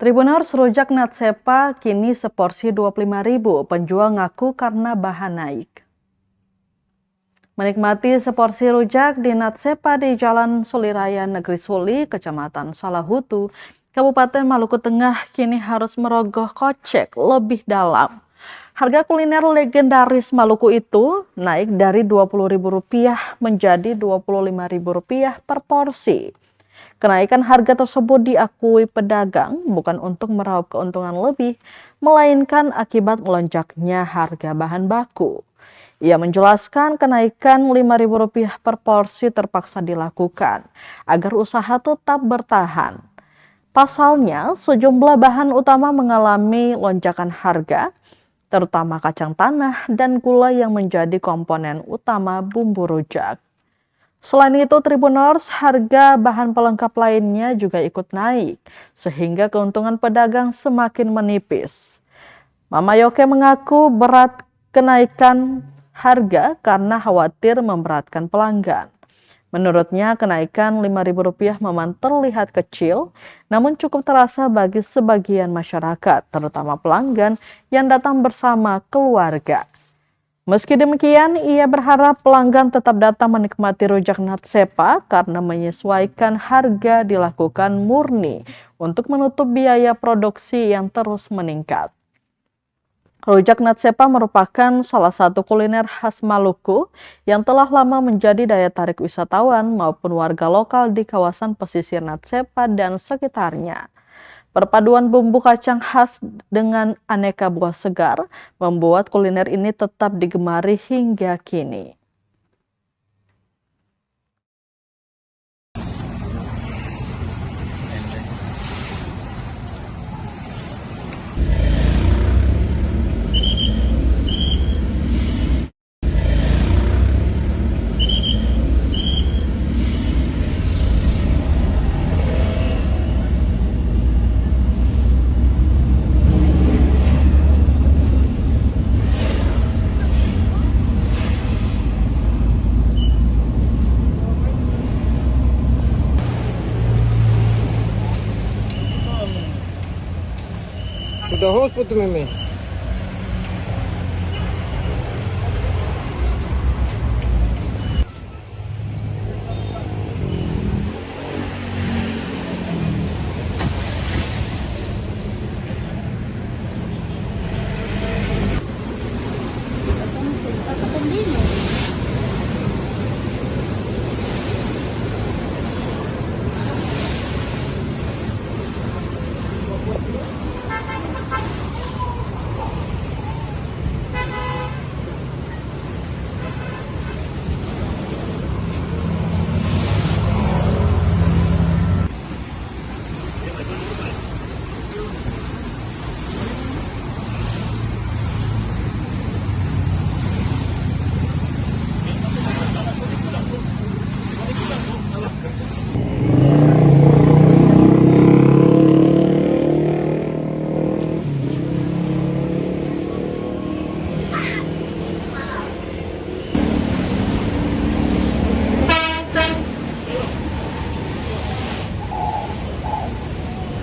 Tribuners rujak Natsepa kini seporsi 25.000, penjual ngaku karena bahan naik. Menikmati seporsi rujak di Natsepa di Jalan Suliraya Negeri Suli, Kecamatan Salahutu, Kabupaten Maluku Tengah kini harus merogoh kocek lebih dalam. Harga kuliner legendaris Maluku itu naik dari Rp20.000 menjadi Rp25.000 per porsi. Kenaikan harga tersebut diakui pedagang bukan untuk meraup keuntungan lebih, melainkan akibat melonjaknya harga bahan baku. Ia menjelaskan kenaikan Rp5.000 per porsi terpaksa dilakukan agar usaha tetap bertahan. Pasalnya, sejumlah bahan utama mengalami lonjakan harga, terutama kacang tanah dan gula yang menjadi komponen utama bumbu rujak. Selain itu, Tribuners, harga bahan pelengkap lainnya juga ikut naik, sehingga keuntungan pedagang semakin menipis. Mama Yoke mengaku berat kenaikan harga karena khawatir memberatkan pelanggan. Menurutnya, kenaikan Rp5.000 memang terlihat kecil, namun cukup terasa bagi sebagian masyarakat, terutama pelanggan yang datang bersama keluarga. Meski demikian, ia berharap pelanggan tetap datang menikmati rujak Natsepa karena menyesuaikan harga dilakukan murni untuk menutup biaya produksi yang terus meningkat. Rujak Natsepa merupakan salah satu kuliner khas Maluku yang telah lama menjadi daya tarik wisatawan maupun warga lokal di kawasan pesisir Natsepa dan sekitarnya. Perpaduan bumbu kacang khas dengan aneka buah segar membuat kuliner ini tetap digemari hingga kini. Sudah host po tu meme.